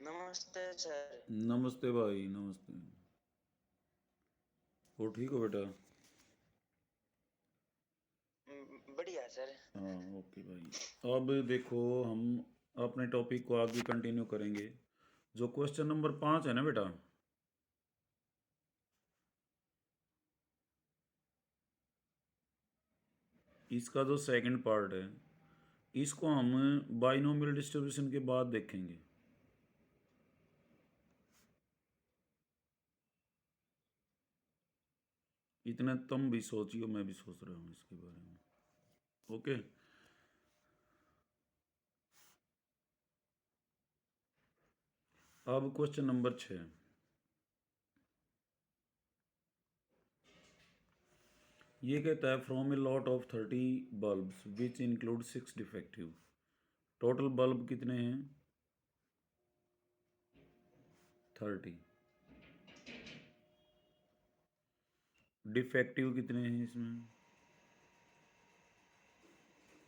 नमस्ते सर। नमस्ते भाई, नमस्ते। और ठीक हो बेटा? बढ़िया सर। हाँ, ओके भाई। अब देखो, हम अपने टॉपिक को आगे कंटिन्यू करेंगे। जो क्वेश्चन नंबर 5 है ना बेटा, इसका जो सेकंड पार्ट है, इसको हम बाइनोमियल डिस्ट्रीब्यूशन के बाद देखेंगे। इतने तुम भी सोचियो, मैं भी सोच रहा हूँ इसके बारे में। ओके। अब क्वेश्चन नंबर 6। ये कहता है from a lot of 30 bulbs which include 6 defective. Total bulb कितने हैं? 30। डिफेक्टिव कितने हैं इसमें?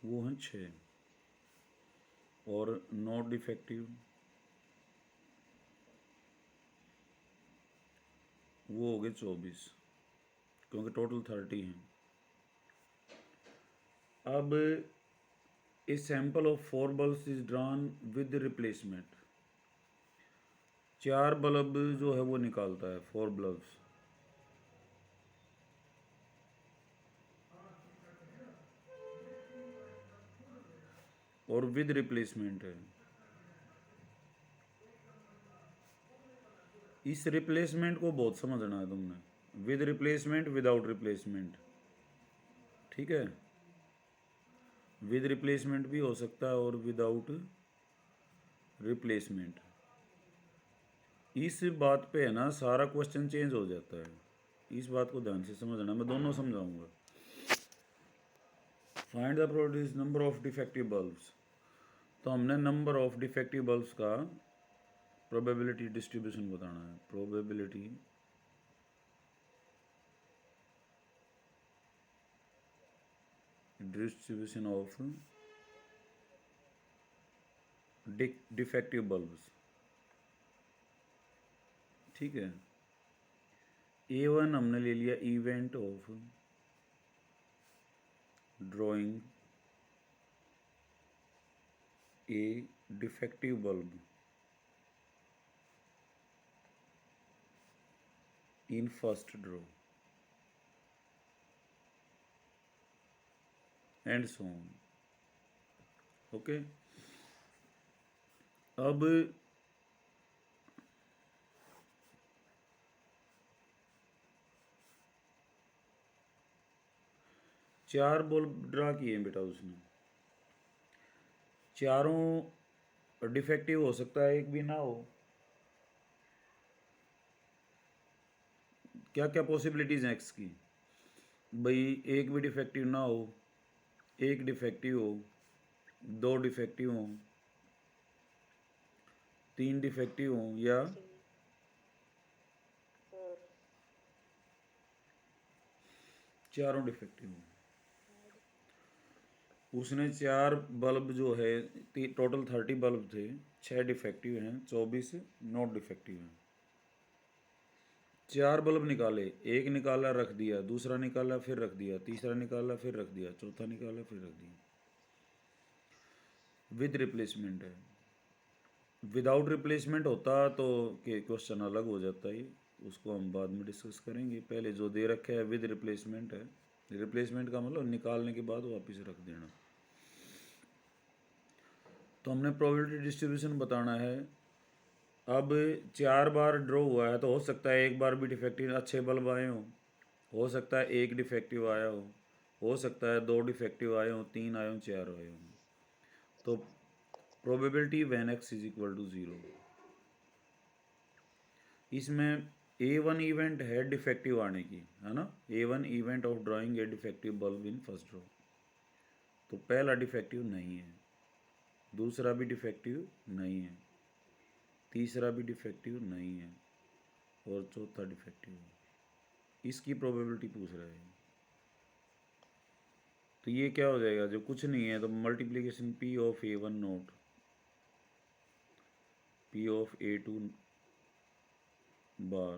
वो हैं 6। और नॉट डिफेक्टिव वो हो गए 24, क्योंकि टोटल 30 हैं। अब a sample of 4 bulbs is drawn with replacement. 4 bulb जो है वो निकालता है, 4 बल्ब्स, और विद रिप्लेसमेंट है। इस रिप्लेसमेंट को बहुत समझना है तुमने। विद रिप्लेसमेंट, विदाउट रिप्लेसमेंट, ठीक है। विद रिप्लेसमेंट भी हो सकता है और विदाउट रिप्लेसमेंट। इस बात पे है ना सारा क्वेश्चन चेंज हो जाता है। इस बात को ध्यान से समझना, मैं दोनों समझाऊंगा। Find the probability number of defective bulbs. तो हमने नंबर ऑफ डिफेक्टिव बल्ब्स का प्रोबेबिलिटी डिस्ट्रीब्यूशन बताना है। Probability distribution of defective bulbs, ठीक है। A1 हमने ले लिया event of drawing a defective bulb in first draw and so on. Okay. अब 4 बल्ब ड्रा किए हैं बेटा उसने। चारों डिफेक्टिव हो सकता है, एक भी ना हो। क्या क्या पॉसिबिलिटीज़ हैं एक्स की? भाई एक भी डिफेक्टिव ना हो, एक डिफेक्टिव हो, 2 डिफेक्टिव हो, 3 डिफेक्टिव हो, या चारों डिफेक्टिव हो। उसने 4 बल्ब जो है, टोटल 30 बल्ब थे, 6 डिफेक्टिव हैं, 24 नॉट डिफेक्टिव हैं। 4 बल्ब निकाले, एक निकाला रख दिया, दूसरा निकाला फिर रख दिया, तीसरा निकाला फिर रख दिया, चौथा निकाला फिर रख दिया। विद रिप्लेसमेंट है। विदाउट रिप्लेसमेंट होता तो के क्वेश्चन अलग हो जाता है। उसको हम बाद में डिस्कस करेंगे। पहले जो दे रखे है विद रिप्लेसमेंट है। रिप्लेसमेंट का मतलब निकालने के बाद वापस रख देना। तो हमने प्रोबेबिलिटी डिस्ट्रीब्यूशन बताना है। अब 4 बार ड्रॉ हुआ है तो हो सकता है एक बार भी डिफेक्टिव अच्छे बल्ब आए हो सकता है एक डिफेक्टिव आया हो सकता है 2 डिफेक्टिव आए हों, 3 आए हों, 4 आए हों। तो probability when x is equal to 0, इसमें A1 इवेंट है डिफेक्टिव आने की, है ना। A1 event of drawing a defective bulb in first draw. तो पहला डिफेक्टिव नहीं है, दूसरा भी डिफेक्टिव नहीं है, तीसरा भी डिफेक्टिव नहीं है, और चौथा डिफेक्टिव है। इसकी प्रोबेबिलिटी पूछ रहे हैं। तो ये क्या हो जाएगा, जो कुछ नहीं है तो multiplication P of A1 note P of A2 bar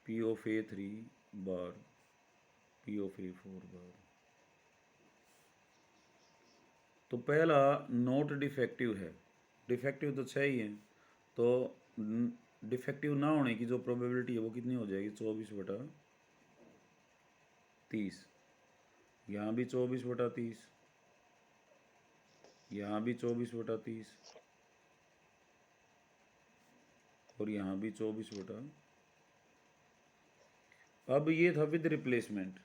P of A3 bar P of A4 बार। तो पहला नोट डिफेक्टिव है, डिफेक्टिव तो 6 ही है, तो डिफेक्टिव ना होने की जो प्रोबेबिलिटी है वो कितनी हो जाएगी, 24/30। यहाँ भी 24/30, यहाँ भी 24/30 और यहाँ भी 24/। अब ये था विद रिप्लेसमेंट।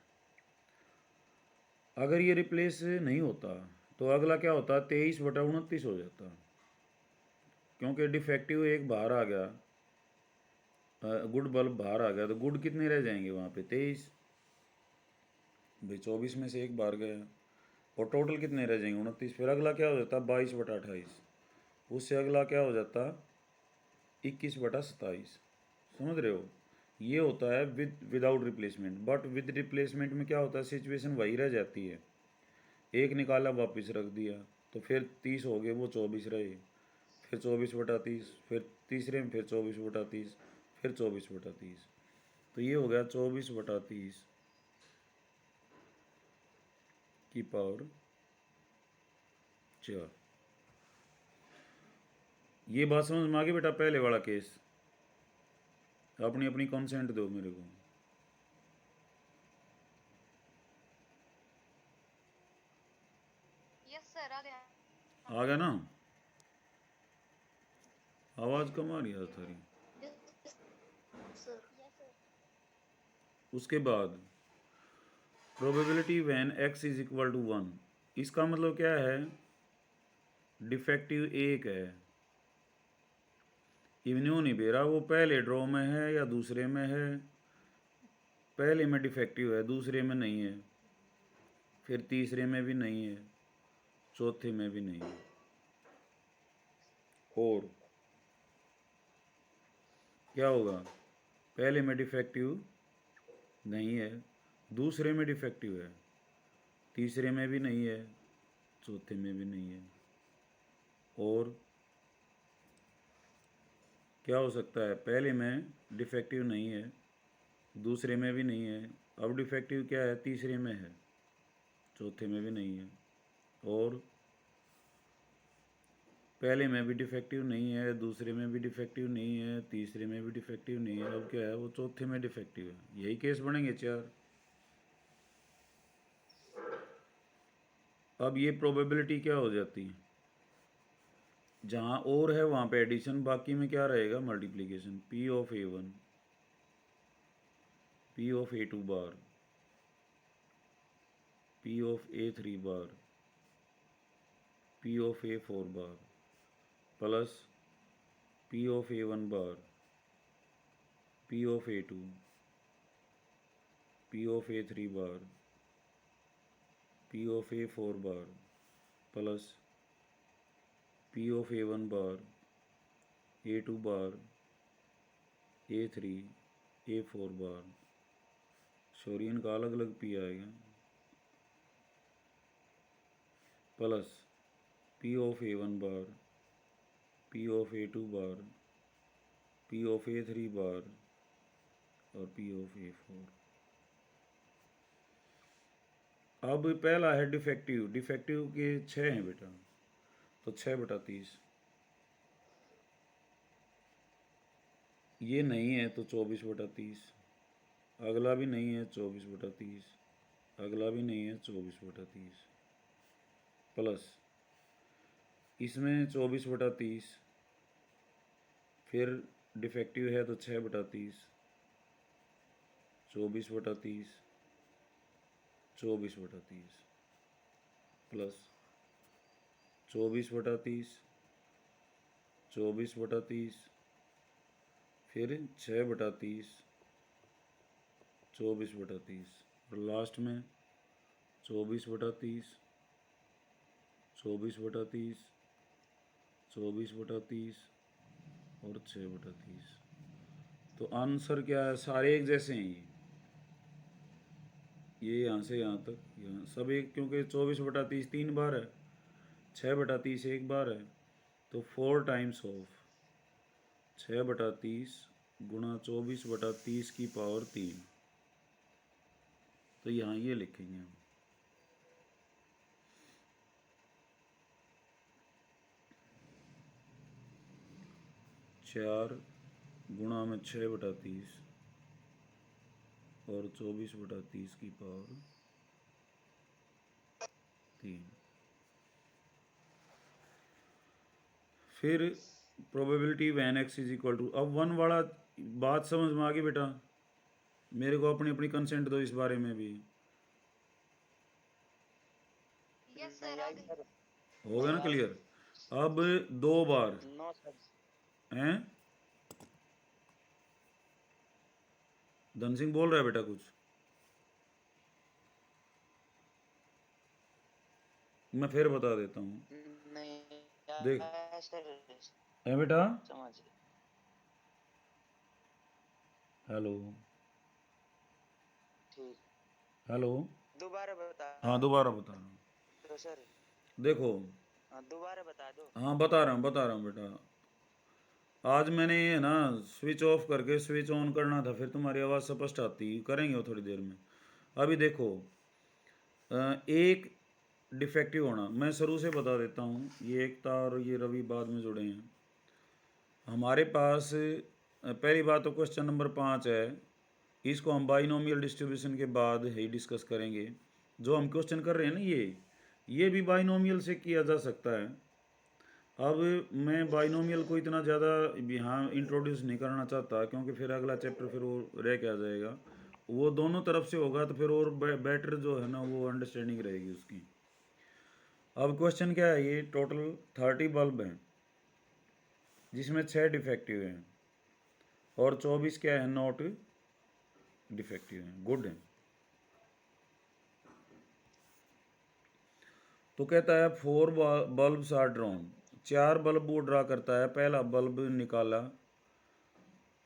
अगर ये रिप्लेस नहीं होता तो अगला क्या होता, 23/29 हो जाता, क्योंकि डिफेक्टिव एक बाहर आ गया, गुड बल्ब बाहर आ गया, तो गुड कितने रह जाएंगे वहाँ पे, 23 भाई, 24 में से एक बाहर गया, और टोटल कितने रह जाएंगे, 29। फिर अगला क्या हो जाता, 22/28। उससे अगला क्या हो जाता, 21/27। समझ रहे हो, ये होता है without replacement. But with replacement में क्या होता है, सिचुएशन वही रह जाती है, एक निकाला वापस रख दिया, तो फिर 30 हो गए, वो 24 रहे, फिर 24/30, फिर तीसरे में फिर 24/30, फिर 24/30। तो ये हो गया 24/30 की पावर 4। ये बात समझ में आ गई बेटा, पहले वाला केस। अपनी अपनी कंसेंट दो मेरे को। यस सर, आ गया। आ गया ना, आवाज़ कम आ रही है थारी। उसके बाद probability when x is equal to 1, इसका मतलब क्या है, डिफेक्टिव एक है, इवन्यू नहीं दे रहा, वो पहले ड्रॉ में है या दूसरे में है, पहले में डिफेक्टिव है, दूसरे में नहीं है, फिर तीसरे में भी नहीं है, चौथे में भी नहीं है, और क्या होगा, पहले में डिफेक्टिव नहीं है, दूसरे में डिफेक्टिव है, तीसरे में भी नहीं है, चौथे में भी नहीं है, और क्या हो सकता है, पहले में डिफेक्टिव नहीं है, दूसरे में भी नहीं है, अब डिफेक्टिव क्या है, तीसरे में है, चौथे में भी नहीं है, और पहले में भी डिफेक्टिव नहीं है, दूसरे में भी डिफेक्टिव नहीं है, तीसरे में भी डिफेक्टिव नहीं है, अब क्या है, वो चौथे में डिफेक्टिव है। यही केस बनेंगे 4। अब ये प्रोबेबिलिटी क्या हो जाती है, जहाँ और है वहाँ पे एडिशन, बाकी में क्या रहेगा, multiplication. P of A1 P of A2 bar P of A3 bar P of A4 bar plus P of A1 bar P of A2 P of A3 bar P of A4 bar plus P of A1 bar A2 bar A3 A4 bar, sorry इनका अलग अलग P आएगा, plus P of A1 bar P of A2 bar P of A3 बार और P of A4। अब पहला है defective, defective के 6 हैं बेटा, तो 6/30, ये नहीं है तो 24/30, अगला भी नहीं है 24/30, अगला भी नहीं है 24/30, प्लस इसमें 24/30, फिर डिफेक्टिव है तो 6/30, 24/30, 24/30, प्लस 24/30, 24/30, फिर 6/30, 24/30, और लास्ट में 24/30, 24/30, 24/30 और 6/30। तो आंसर क्या है, सारे एक जैसे हैं, ये यहाँ से यहाँ तक, यहाँ सब एक, क्योंकि 24/30 3 बार है, 6/30 एक बार है, तो 4 टाइम्स ऑफ 6/30 गुणा 24/30 की पावर 3। तो यहाँ ये लिखेंगे हम। चार गुणा में 6/30 और 24/30 की पावर 3। फिर probability when x is equal to, अब वन वाला बात समझ में आ गई बेटा? मेरे को अपनी अपनी कंसेंट दो इस बारे में भी। यस नहीं सर आई सर। हो गया ना नहीं आई। क्लियर? अब 2 बार नो सर। हैं? धन सिंह बोल रहा है बेटा कुछ? मैं फिर बता देता हूँ। नहीं देख आया सर। है बेटा। समझ। हेलो ठीक। हेलो। दोबारा बता हाँ दोबारा बता रहा हूँ। दो सर। देखो, हाँ दोबारा बता दो। हाँ बता रहा हूँ बेटा। आज मैंने ये ना स्विच ऑफ करके स्विच ऑन करना था, फिर तुम्हारी आवाज़ स्पष्ट आती, करेंगे वो थोड़ी देर में। अभी देखो, एक डिफेक्टिव होना मैं शुरू से बता देता हूँ। ये एकता और ये रवि बाद में जुड़े हैं हमारे पास। पहली बात तो क्वेश्चन नंबर 5 है, इसको हम बाइनोमियल डिस्ट्रीब्यूशन के बाद ही डिस्कस करेंगे। जो हम क्वेश्चन कर रहे हैं ना, ये भी बाइनोमियल से किया जा सकता है। अब मैं बाइनोमियल को इतना ज़्यादा यहाँ इंट्रोड्यूस नहीं करना चाहता, क्योंकि फिर अगला चैप्टर फिर वो रह के आ जाएगा। वो दोनों तरफ से होगा तो फिर और बेटर जो है ना वो अंडरस्टैंडिंग रहेगी उसकी। अब क्वेश्चन क्या है, ये टोटल 30 बल्ब हैं जिसमें 6 डिफेक्टिव हैं और 24 क्या है, नॉट डिफेक्टिव हैं, गुड हैं। तो कहता है 4 बल्ब्स आर ड्रॉन, 4 बल्ब वो ड्रा करता है। पहला बल्ब निकाला,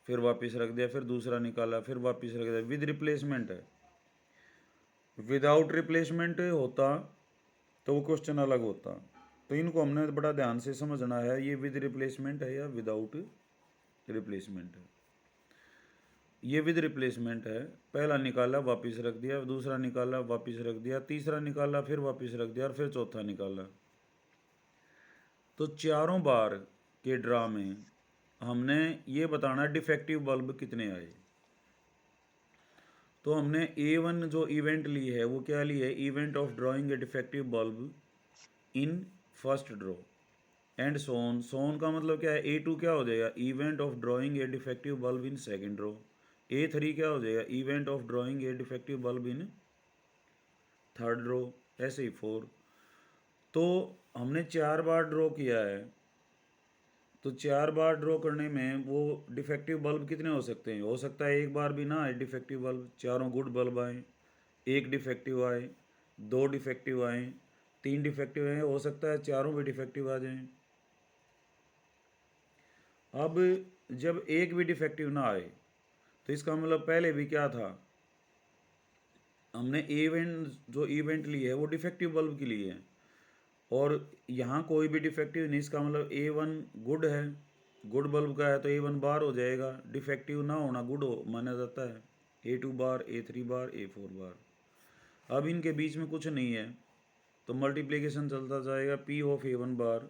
फिर वापस रख दिया, फिर दूसरा निकाला, फिर वापस रख दिया, विद रिप्लेसमेंट है। विदाउट रिप्लेसमेंट होता तो वो क्वेश्चन अलग होता। तो इनको हमने बड़ा ध्यान से समझना है, ये विद रिप्लेसमेंट है या विदाउट रिप्लेसमेंट है। ये विद रिप्लेसमेंट है। पहला निकाला वापस रख दिया, दूसरा निकाला वापस रख दिया, तीसरा निकाला फिर वापस रख दिया और फिर चौथा निकाला। तो चारों बार के ड्रा में हमने ये बताना डिफेक्टिव बल्ब कितने आए। तो हमने A1 जो इवेंट ली है वो क्या ली है, event of drawing a defective bulb in first draw and सोन। सोन का मतलब क्या है, A2 क्या हो जाएगा, event of drawing a defective bulb in second draw. A3 क्या हो जाएगा, event of drawing a defective bulb in third draw, ऐसे ही 4। तो हमने 4 बार ड्रॉ किया है, तो 4 बार ड्रॉ करने में वो डिफेक्टिव बल्ब कितने हो सकते हैं? हो सकता है एक बार भी ना आए डिफेक्टिव बल्ब, चारों गुड बल्ब आए, एक डिफेक्टिव आए, 2 डिफेक्टिव आए, 3 डिफेक्टिव आए, हो सकता है चारों भी डिफेक्टिव आ जाएं। अब जब एक भी डिफेक्टिव ना आए तो इसका मतलब पहले भी क्या था, हमने इवेंट जो इवेंट ली है वो डिफेक्टिव बल्ब के लिए है, और यहाँ कोई भी डिफेक्टिव नहीं, इसका मतलब A1 गुड है, गुड बल्ब का है तो A1 बार हो जाएगा। डिफेक्टिव ना होना गुड हो माना जाता है। A2 बार, A3 बार, A4 बार। अब इनके बीच में कुछ नहीं है तो मल्टीप्लिकेशन चलता जाएगा, P of A1 bar,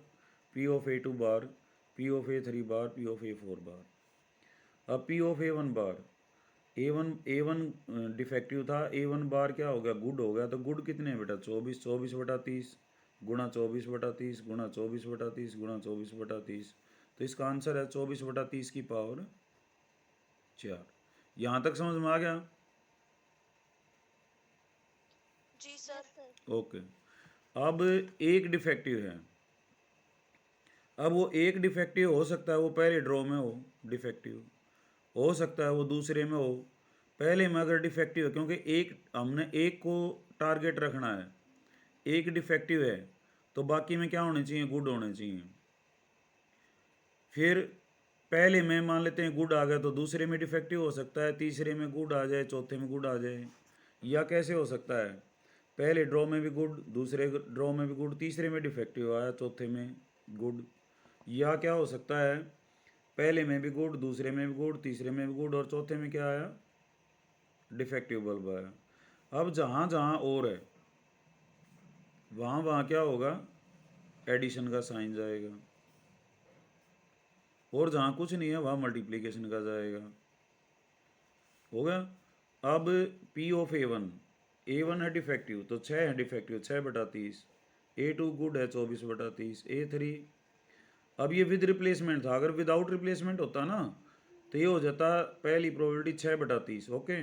P of A2 bar, P of A3 bar, P of A4 बार। अब P of A1 bar, A1 defective था, A1 बार क्या हो गया, गुड हो गया। तो गुड कितने हैं बेटा, 24, 24/30 गुणा 24/30 गुणा 24/30 गुणा 24/30। तो इसका आंसर है 24/30 की पावर 4। यहाँ तक समझ में आ गया? जी सर। ओके। अब एक डिफेक्टिव है, अब वो एक डिफेक्टिव हो सकता है वो पहले ड्रॉ में हो डिफेक्टिव, हो सकता है वो दूसरे में हो। पहले में अगर डिफेक्टिव है, क्योंकि एक हमने एक को टारगेट रखना है, एक डिफेक्टिव है तो बाकी में क्या होने चाहिए, गुड होने चाहिए। फिर पहले में मान लेते हैं गुड आ गया तो दूसरे में डिफेक्टिव हो सकता है, तीसरे में गुड आ जाए, चौथे में गुड आ जाए। या कैसे हो सकता है, पहले ड्रॉ में भी गुड, दूसरे ड्रॉ में भी गुड, तीसरे में डिफेक्टिव आया, चौथे में गुड। या क्या हो सकता है, पहले में भी गुड, दूसरे में भी गुड, तीसरे में भी गुड, और चौथे में क्या आया? डिफेक्टिव बल्ब आया। अब जहाँ जहाँ और है वहाँ वहाँ क्या होगा? एडिशन का साइन जाएगा, और जहाँ कुछ नहीं है वहाँ मल्टीप्लिकेशन का जाएगा। हो गया। अब P ऑफ A1 है डिफेक्टिव तो 6 है डिफेक्टिव, 6/30। A2 गुड है 24/30। A3, अब ये विद रिप्लेसमेंट था, अगर विदाउट रिप्लेसमेंट होता ना तो ये हो जाता पहली प्रोबेबिलिटी 6/30, ओके।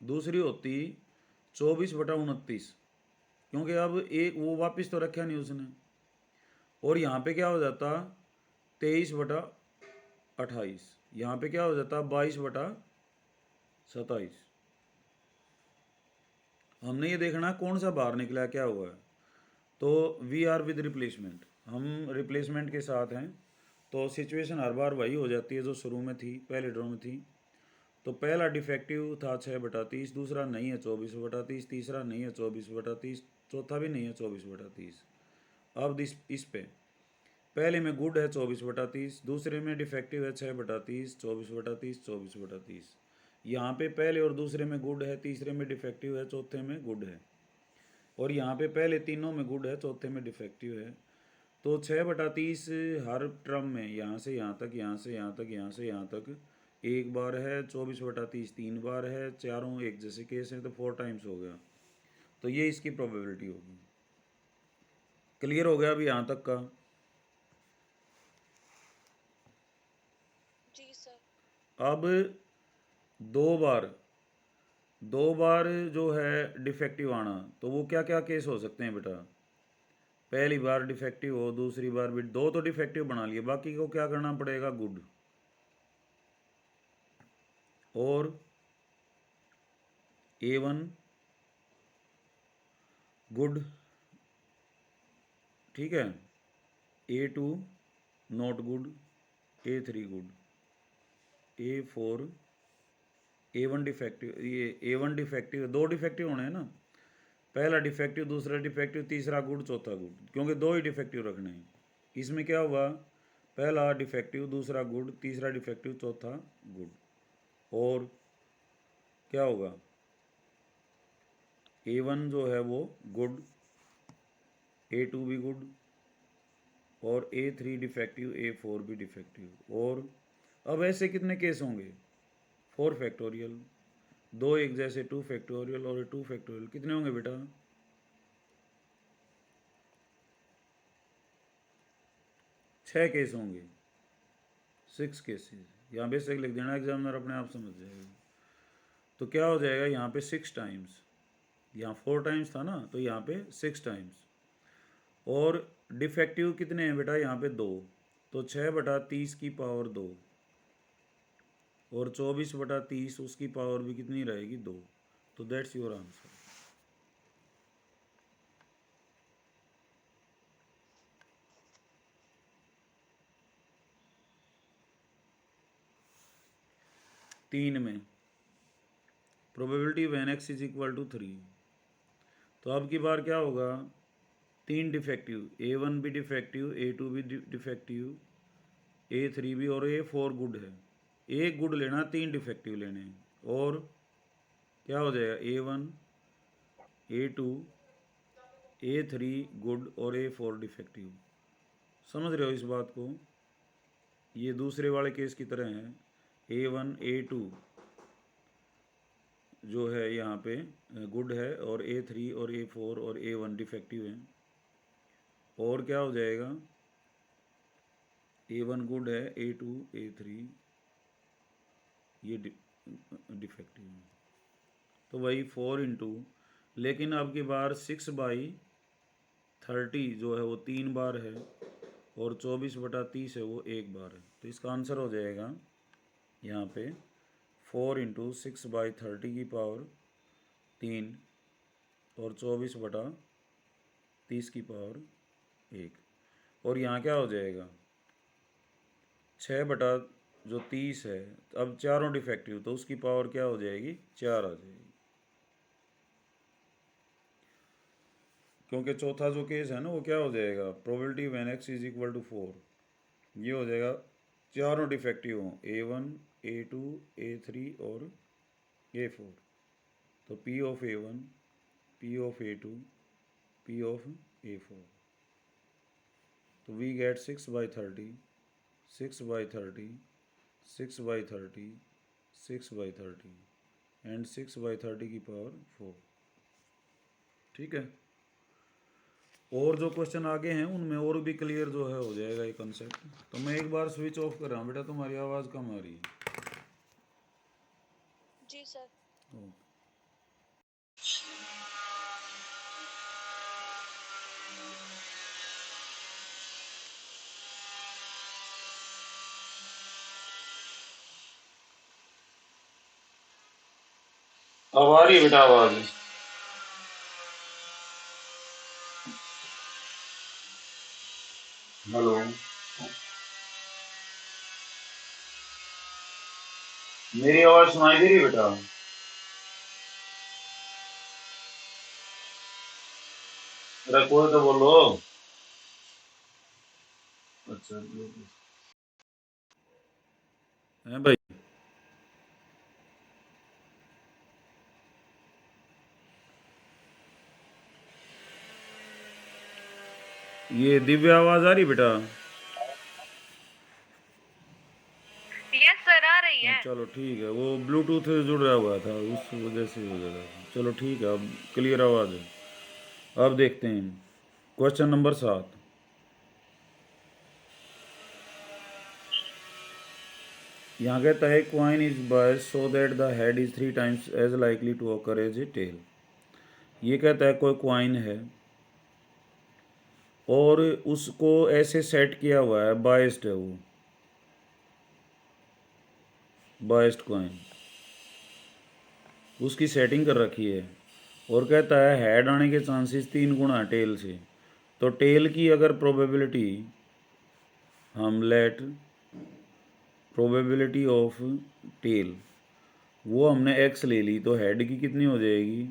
दूसरी होती 24/29, क्योंकि अब एक वो वापस तो रखा नहीं उसने। और यहाँ पे क्या हो जाता 23/28, यहाँ पे क्या हो जाता 22/27। हमने ये देखना कौन सा बाहर निकला क्या हुआ है। तो वी आर विद रिप्लेसमेंट, हम रिप्लेसमेंट के साथ हैं, तो सिचुएशन हर बार वही हो जाती है जो शुरू में थी, पहले ड्रॉ में थी। तो पहला डिफेक्टिव था 6/30, दूसरा नहीं है 24/30, तीसरा नहीं है 24/30, चौथा भी नहीं है 24/30। अब इस पे पहले में गुड है 24/30, दूसरे में डिफेक्टिव है 6/30, 24/30, 24/30। यहाँ पे पहले और दूसरे में गुड है, तीसरे में डिफेक्टिव है, चौथे में गुड है, और यहाँ पे पहले तीनों में गुड है, चौथे में डिफेक्टिव है। तो 6/30 हर टर्म में यहाँ से यहाँ तक, यहाँ से यहाँ तक, यहाँ से यहाँ तक एक बार है, 24/30 3 बार है, चारों एक जैसे केस हैं तो 4 टाइम्स हो गया। तो ये इसकी प्रोबेबिलिटी होगी। क्लियर हो गया अभी यहाँ तक का? जी सर। अब दो बार जो है डिफेक्टिव आना, तो वो क्या क्या केस हो सकते हैं बेटा? पहली बार डिफेक्टिव हो, दूसरी बार भी, दो तो डिफेक्टिव बना लिए, बाकी को क्या करना पड़ेगा? गुड। और A1 गुड, ठीक है, A2 not good, A3 good, A4, A1 defective, ये A1 डिफेक्टिव, दो डिफेक्टिव होने हैं ना, पहला डिफेक्टिव, दूसरा डिफेक्टिव, तीसरा गुड, चौथा गुड, क्योंकि दो ही डिफेक्टिव रखने हैं। इसमें क्या हुआ? पहला डिफेक्टिव, दूसरा गुड, तीसरा डिफेक्टिव, चौथा गुड। और क्या होगा? A1 जो है वो गुड, A2 भी गुड, और A3 डिफेक्टिव, A4 भी डिफेक्टिव। और अब ऐसे कितने केस होंगे? 4 फैक्टोरियल, दो एक जैसे 2 फैक्टोरियल, और 2 फैक्टोरियल, कितने होंगे बेटा? 6 केस होंगे, 6 केसेस। यहाँ बेसिक लिख देना, एग्जामिनर अपने आप समझ जाएगा। तो क्या हो जाएगा यहाँ पे 6 टाइम्स, यहाँ 4 टाइम्स था ना, तो यहाँ पे 6 टाइम्स। और डिफेक्टिव कितने हैं बेटा? यहाँ पे 2, तो 6/30 की पावर 2, और 24/30 उसकी पावर भी कितनी रहेगी? 2। तो दैट्स योर आंसर। तीन में probability when x is equal to 3, तो अब की बार क्या होगा? 3 डिफेक्टिव, A1 भी डिफेक्टिव, A2 भी डिफेक्टिव, A3 भी, और A4 गुड है। एक गुड लेना, 3 डिफेक्टिव लेने हैं। और क्या हो जाएगा? A1, A2, A3 गुड, और A4 डिफेक्टिव। समझ रहे हो इस बात को? ये दूसरे वाले केस की तरह है। A1, A2 जो है यहाँ पे गुड है, और A3 और A4 और A1 डिफेक्टिव हैं। और क्या हो जाएगा? A1 गुड है, A2, A3 ये डिफेक्टिव है। तो वही 4 इंटू, लेकिन अब की बार 6/30 जो है वो 3 बार है, और 24/30 है वो 1 बार है। तो इसका आंसर हो जाएगा यहाँ पे 4 इंटू 6/30 की पावर 3, और 24/30 की पावर 1। और यहाँ क्या हो जाएगा? 6/30 है, अब चारों डिफेक्टिव, तो उसकी पावर क्या हो जाएगी? 4 आ जाएगी, क्योंकि चौथा जो केस है ना वो क्या हो जाएगा? Probability when x is equal to 4, ये हो जाएगा चारों डिफेक्टिव हों, A1, A2, A3 और A4। तो P of A1, P of A2, P of A4। तो वी गेट 6/30, 6/30, 6/30, 6/30 एंड 6/30 की पावर 4। ठीक है। और जो क्वेश्चन आगे हैं उनमें और भी क्लियर जो है हो जाएगा ये कंसेप्ट। तो मैं एक बार स्विच ऑफ कर रहा हूँ बेटा, तुम्हारी आवाज़ कम आ रही है। जी सर। ओके। अब आ रही है बेटा आवाज़? हेलो, मेरी आवाज़ सुनाई दे रही है बेटा? अरे कोई तो बोलो। अच्छा है भाई। ये दिव्य आवाज़ आ रही बेटा? यस सर, आ रही है। चलो ठीक है, वो ब्लूटूथ से जुड़ा हुआ था उस वजह से हो जाता था। चलो ठीक है, अब क्लियर आवाज़ है। अब देखते हैं क्वेश्चन नंबर 7। यहाँ कहता है coin is bias so that the head is 3 times as likely to occur as a tail. ये कहता है कोई क्वाइन है और उसको ऐसे सेट किया हुआ है, बायस्ड है वो, बायस्ड क्वाइन उसकी सेटिंग कर रखी है। और कहता है हेड आने के चांसेस 3 गुना टेल से। तो टेल की अगर प्रोबेबिलिटी हम लेट प्रोबेबिलिटी ऑफ टेल वो हमने x ले ली, तो हेड की कितनी हो जाएगी?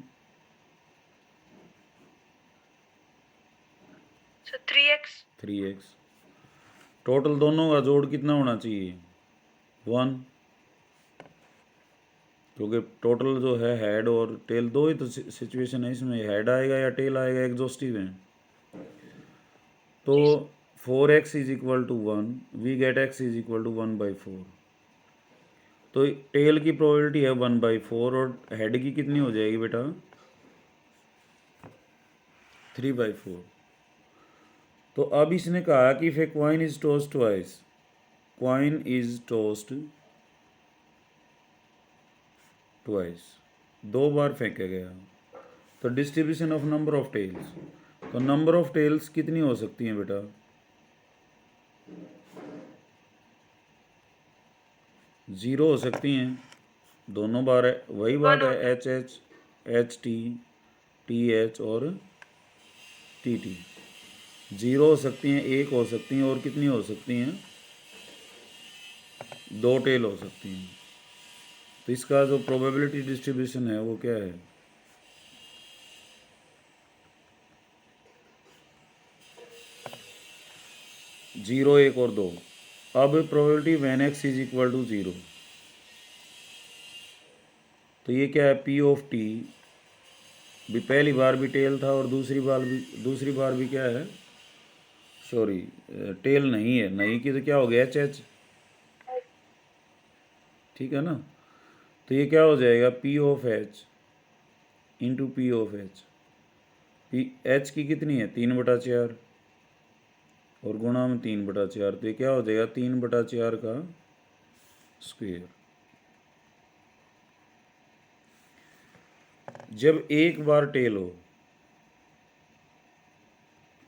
Sir 3x। 3x। टोटल दोनों का जोड़ कितना होना चाहिए? 1, क्योंकि टोटल जो है हेड और टेल दो ही तो सिचुएशन है इसमें, हेड आएगा या टेल आएगा, एग्जॉस्टिव है। तो जी 4x is equal to 1, we get x is equal to 1/4। तो टेल की प्रोबेबिलिटी है 1/4 और हेड की कितनी हो जाएगी बेटा? 3/4। तो अब इसने कहा कि if a coin is tossed twice, coin is tossed twice, 2 बार फेंका गया, तो distribution of number of tails. तो नंबर ऑफ टेल्स कितनी हो सकती हैं बेटा? 0 हो सकती हैं दोनों बार है, वही बात है, HH, HT, TH और TT। 0 हो सकती हैं, 1 हो सकती हैं और कितनी हो सकती हैं? 2 टेल हो सकती हैं। तो इसका जो प्रोबेबिलिटी डिस्ट्रीब्यूशन है वो क्या है? 0, 1 और 2। अब probability when x is equal to 0, तो ये क्या है? P ऑफ T भी पहली बार भी टेल था और दूसरी बार भी क्या है? सॉरी, टेल नहीं है, नहीं की तो क्या हो गया? HH। ठीक है ना? तो ये क्या हो जाएगा? P of H into P of H। H की कितनी है? 3/4 और गुणा में 3/4, तो ये क्या हो जाएगा? 3/4 का स्क्वायर। जब एक बार टेल हो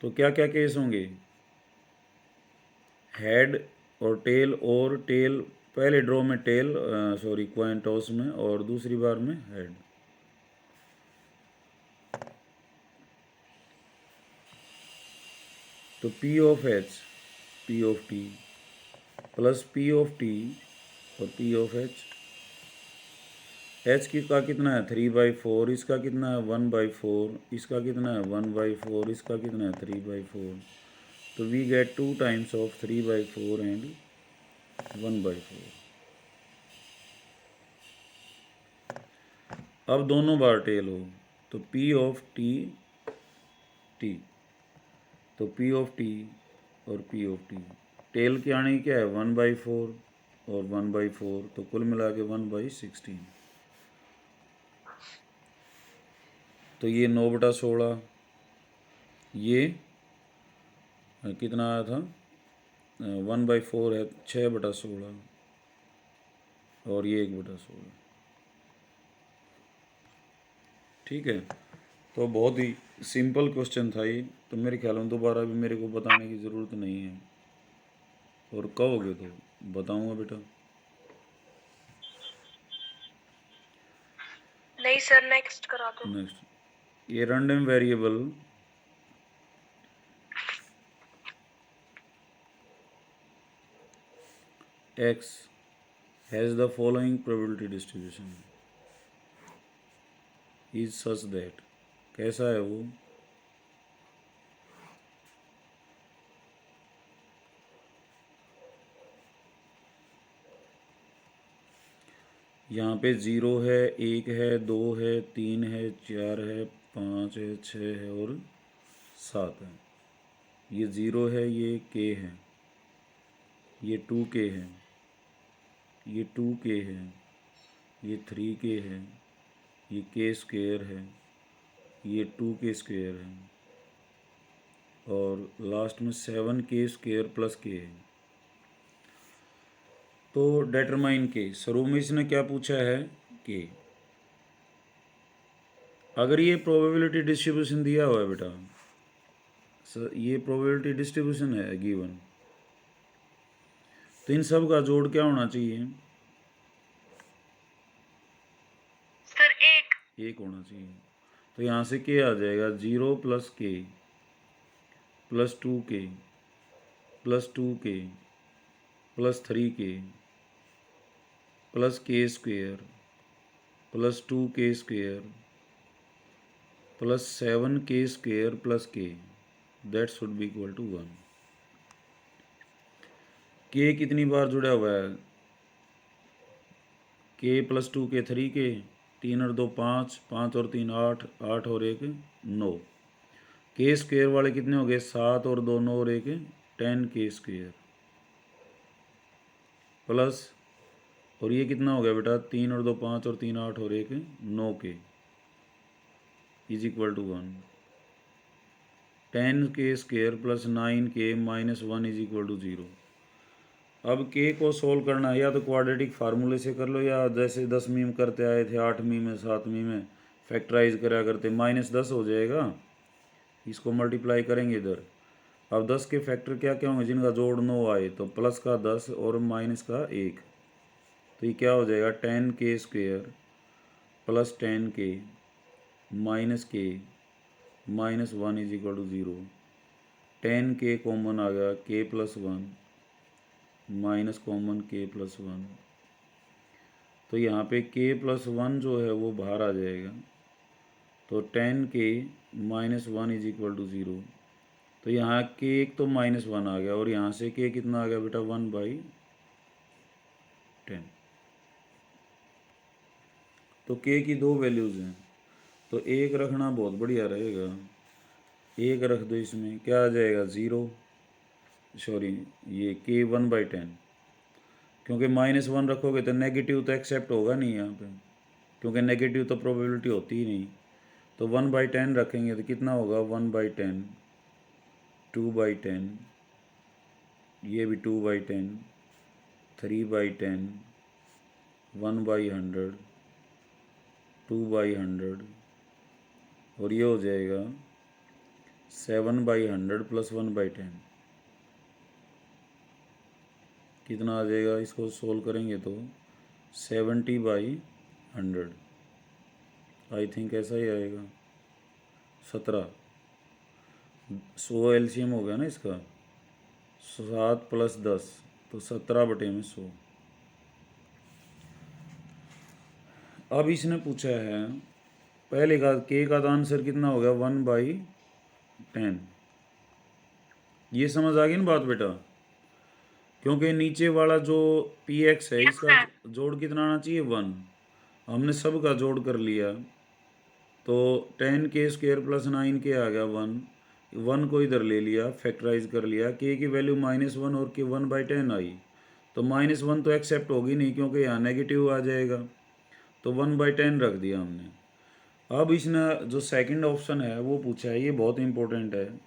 तो क्या क्या केस होंगे? हेड और टेल पहले ड्रॉ में टेल, सॉरी क्वाइन टॉस में, और दूसरी बार में हेड। तो P of H, P of T plus P of T और P ऑफ H। H की का कितना है? 3/4, इसका कितना है? 1/4, इसका कितना है? 1/4, इसका कितना है? 3/4। तो we get 2 times of 3/4 and 1/4। अब दोनों बार टेल हो तो P ऑफ टी टी, तो P ऑफ टी और P ऑफ टी, टेल की आने की क्या है 1/4 और 1/4, तो कुल मिला के 1/16। तो ये 9/16, ये कितना आया था 1/4 है 6/16, और ये 1/16। ठीक है, तो बहुत ही सिंपल क्वेश्चन था ये, तो मेरे ख्याल में दोबारा भी मेरे को बताने की ज़रूरत नहीं है, और कहोगे तो बताऊंगा बेटा। नहीं सर, नेक्स्ट करा दो। नेक्स्ट, ये random variable x has the following probability distribution is such that, कैसा है वो, यहाँ पे 0 है, 1 है, 2 है, 3 है, 4 है, 5 है, 6 है और 7 है। ये 0 है, ये k है, ये 2k है, ये 2k है, ये 3k है, ये k स्क्वेयर है, ये 2k स्क्वेयर है, और लास्ट में 7k स्क्वेयर प्लस k है। तो डेटरमाइन के, शुरू में इसने क्या पूछा है के। अगर ये प्रोबेबिलिटी डिस्ट्रीब्यूशन दिया हुआ है बेटा, सर ये प्रोबेबिलिटी डिस्ट्रीब्यूशन है गिवन, तो इन सब का जोड़ क्या होना चाहिए, सर एक होना चाहिए। तो यहाँ से के आ जाएगा 0 + k plus 2k plus 2k plus 3k plus k square plus 2k square plus 7k square plus k, that should be equal to 1। k कितनी बार जुड़ा हुआ है, k + 2k 3k, 3 और 2 5, 5 और 3 8, 8 और 1 9, k स्क्वेयर वाले कितने हो गए 7 और 2 9 और 1 10k स्क्वेयर, प्लस, और ये कितना हो गया बेटा 3 और 2 5 और 3 8 और 1 9k is equal to 1। 10k square plus 9k minus 1 is equal to 0। अब k को सोल्व करना है, या तो क्वाड्रेटिक फार्मूले से कर लो, या जैसे 10वीं में करते आए थे, 8वीं में 7वीं में फैक्टराइज करा करते, -10 हो जाएगा, इसको मल्टीप्लाई करेंगे इधर। अब 10 के फैक्टर क्या क्या होंगे जिनका जोड़ 9 आए, तो प्लस का 10 और माइनस का 1, तो ये क्या हो जाएगा 10k square plus 10k minus k minus 1 is equal to 0। 10k common आ गया, k + 1 माइनस कॉमन k + 1, तो यहाँ पे k + 1 जो है वो बाहर आ जाएगा, तो 10k minus 1 is equal to 0। तो यहाँ k एक तो -1 आ गया, और यहाँ से k कितना आ गया बेटा 1/10। तो k की 2 वैल्यूज़ हैं, तो एक रखना बहुत बढ़िया रहेगा, एक रख दो, इसमें क्या आ जाएगा 0, सॉरी ये k 1/10, क्योंकि -1 रखोगे तो नेगेटिव तो एक्सेप्ट होगा नहीं यहाँ पे, क्योंकि नेगेटिव तो प्रोबेबिलिटी होती ही नहीं। तो 1/10 रखेंगे तो कितना होगा 1/10, 2/10, ये भी 2/10, 3/10, 1/100, 2/100, और ये हो जाएगा 7/100 प्लस 1/10, कितना आ जाएगा, इसको सोल्व करेंगे तो 70/100, आई थिंक ऐसा ही आएगा 17। 100 एलसीएम हो गया ना इसका, 7 + 10 तो 17/100। अब इसने पूछा है पहले का k का आंसर कितना हो गया 1/10। ये समझ आ गई ना बात बेटा, क्योंकि नीचे वाला जो पी एक्स है Yes, इसका sir. जोड़ कितना आना चाहिए 1। हमने सब का जोड़ कर लिया तो 10k² + 9k आ गया 1 को इधर ले लिया, फैक्टराइज कर लिया, k की वैल्यू -1 और k 1/10 आई। तो -1 तो एक्सेप्ट होगी नहीं क्योंकि यहाँ नेगेटिव आ जाएगा, तो 1/10 रख दिया हमने। अब इसने जो सेकंड ऑप्शन है वो पूछा है, ये बहुत इंपॉर्टेंट है,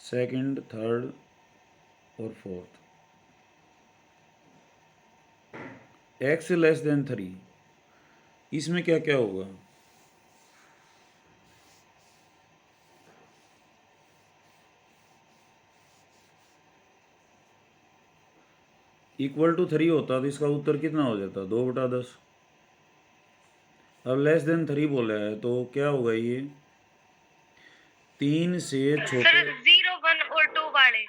सेकंड, थर्ड और फोर्थ। x < 3, इसमें क्या क्या होगा? = 3 होता तो इसका उत्तर कितना हो जाता? 2/10। अब < 3 बोला है तो क्या होगा ये? 3 से सर छोटे 0, 1 और 2 वाले।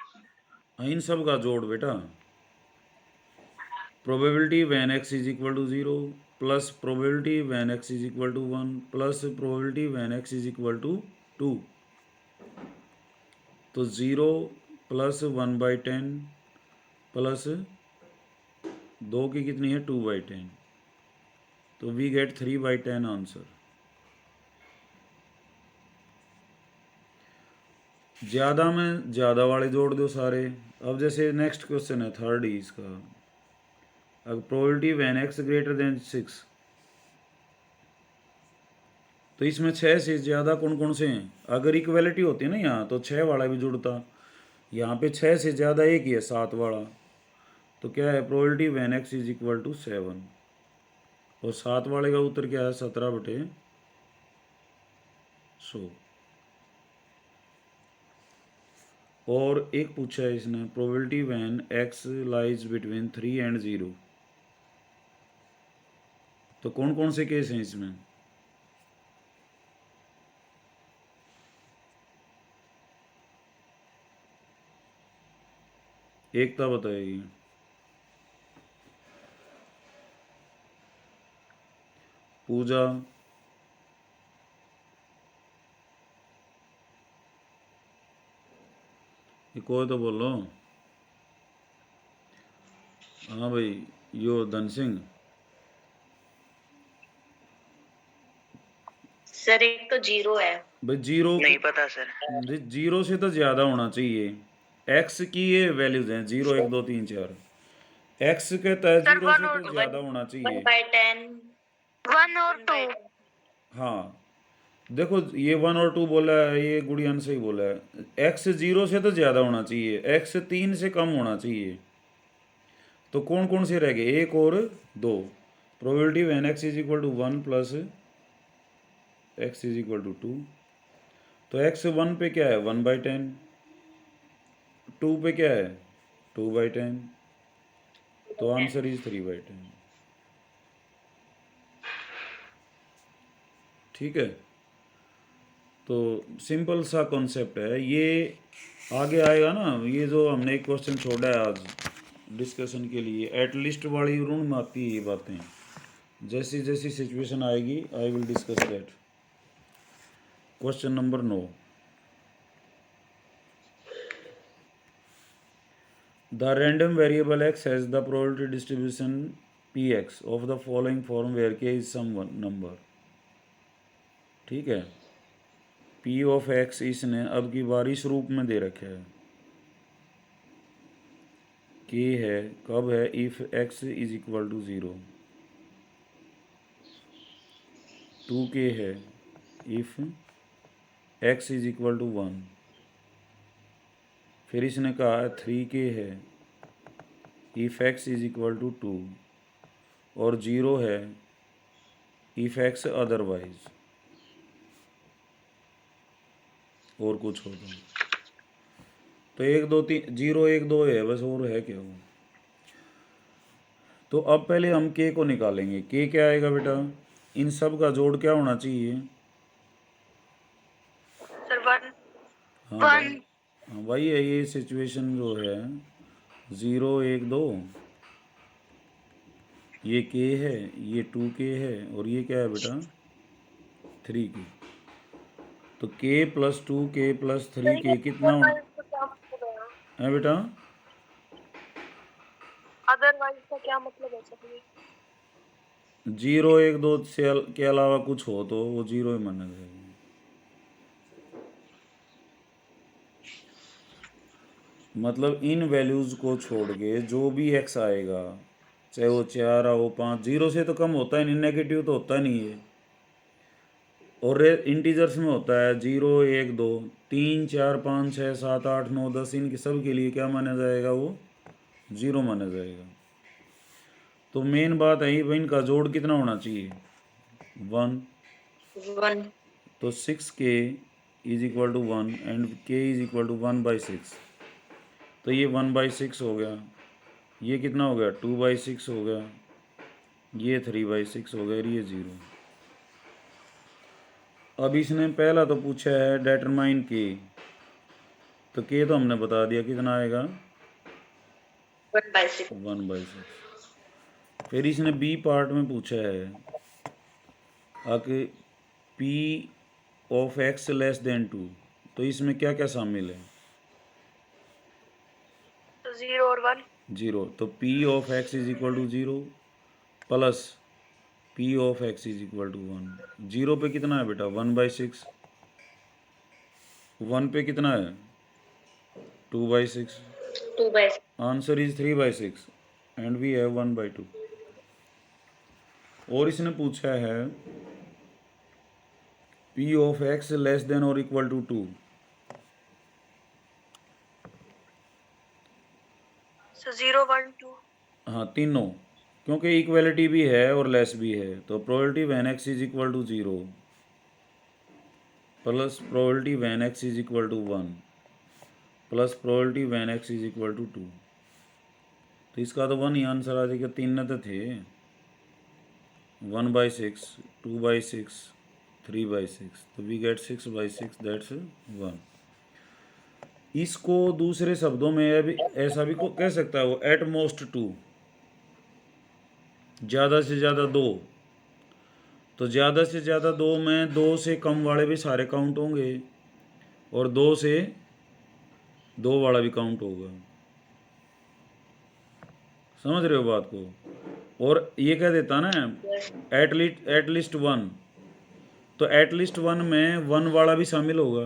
इन सब का जोड़ बेटा, probability when x = 0 plus probability when x = 1 plus probability when x = 2। तो 0 प्लस 1/10 प्लस 2 की कितनी है 2/10, तो वी गेट 3/10 आंसर। ज़्यादा में ज़्यादा वाले जोड़ दो सारे। अब जैसे नेक्स्ट क्वेश्चन है थर्ड ही इसका, अगर प्रोबेबिलिटी व्हेन x > 6, तो इसमें 6 से ज़्यादा कौन कौन से हैं? अगर इक्वलिटी होती है ना यहाँ तो 6 वाला भी जुड़ता, यहाँ पे 6 से ज़्यादा एक ही है 7 वाला, तो क्या है प्रोबेबिलिटी व्हेन x = 7, और 7 वाले का उत्तर क्या है 17/100। और एक पूछा है इसने probability when x lies between 3 and 0, तो कौन कौन से केस हैं इसमें? एकता बताएगी। पूजा, ये कोई तो बोलो। हाँ भाई, यो धन सिंह। सर एक तो 0 है। भाई जीरो नहीं पता सर। 0 से तो ज़्यादा होना चाहिए। x की ये वैल्यूज हैं 0, 1, 2, 3, 4। x के तहत सर 0 1 से और तो 2, ज़्यादा होना चाहिए। 1/10, 1 और 2। हाँ देखो, ये 1 और 2 बोला है, ये गुड़ियन से ही बोला है। x 0 से तो ज़्यादा होना चाहिए, x 3 से कम होना चाहिए। तो कौन कौन से रह गए? 1 और 2। Probability when x = 1 plus x = 2, तो x 1 पे क्या है 1/10, 2 पे क्या है 2/10, तो आंसर इज 3/10। ठीक है, तो सिंपल सा कॉन्सेप्ट है ये। आगे आएगा ना, ये जो हमने एक क्वेश्चन छोड़ा है आज डिस्कशन के लिए, एटलीस्ट वाली ऋण में आती है ये बातें। जैसी जैसी सिचुएशन आएगी I will discuss that. Question number 9, the random variable x has the probability distribution px of the following form where k is some number. ठीक है, p ऑफ x इसने अब की बार इस रूप में दे रखा है, k है, कब है? इफ x = 0, 2k है इफ x = 1, फिर इसने कहा 3k है इफ x = 2, और 0 है इफ x अदरवाइज, और कुछ हो तो 1, 2, 3, 0, 1, 2 है बस, और है क्या वो? तो अब पहले हम k को निकालेंगे। k क्या आएगा बेटा? इन सब का जोड़ क्या होना चाहिए? सर 1, हाँ 1। भाई, हाँ भाई ये सिचुएशन जो है 0, 1, 2, ये k है, ये 2k है, और ये क्या है बेटा 3k। तो k + 2k + 3k कितना है बेटा? अदरवाइज का क्या मतलब है सर? 0 1 2 से के अलावा कुछ हो तो वो 0 ही माना जाएगा। मतलब इन वैल्यूज को छोड़ के जो भी x आएगा, चाहे वो 4 हो 5, 0 से तो कम होता ही नहीं, नेगेटिव तो होता नहीं है। और इंटीजर्स में होता है 0 1 2 3 4 5 6 7 8 9 10, इनके सब के लिए क्या माना जाएगा, वो 0 माना जाएगा। तो मेन बात है भाई, इनका जोड़ कितना होना चाहिए, 1। 1। तो 6k is equal to 1 and k is equal to 1/6। तो ये 1/6 हो गया, ये कितना हो गया 2/6 हो गया, ये 3/6 हो गया, ये 0। अब इसने पहला तो पूछा है डेटरमाइन के, तो के तो हमने बता दिया कितना आएगा 1/6। 1/6। फिर इसने बी पार्ट में पूछा है कि P of x less then 2, तो इसमें क्या क्या शामिल है, 0 और 1। 0। तो P of x is equal to 0 plus P of x is equal to 1। 0 पे कितना है बेटा 1/6, 1 पे कितना है 2/6, 2/6। Answer is 3/6 and we have 1/2। और इसने पूछा है P of x less than और इक्वल टू 2। So 0 1 2। हाँ तीनों, क्योंकि इक्वलिटी भी है और लेस भी है। तो probability when x is equal to 0 plus probability when x is equal to 1 plus probability when x is equal to 2। तो इसका तो 1 ही आंसर आ जाएगा, 3 न तो थे 1/6 2/6 3/6, तो वी गेट 6/6 दैट्स 1। इसको दूसरे शब्दों में अभी ऐसा भी को कह सकता है वो एट मोस्ट 2, ज़्यादा से ज़्यादा 2। तो ज़्यादा से ज़्यादा 2 में 2 से कम वाले भी सारे काउंट होंगे और 2 से 2 वाला भी काउंट होगा। समझ रहे हो बात को? और ये कह देता ना एटलीस्ट 1, तो एटलीस्ट 1 में 1 वाला भी शामिल होगा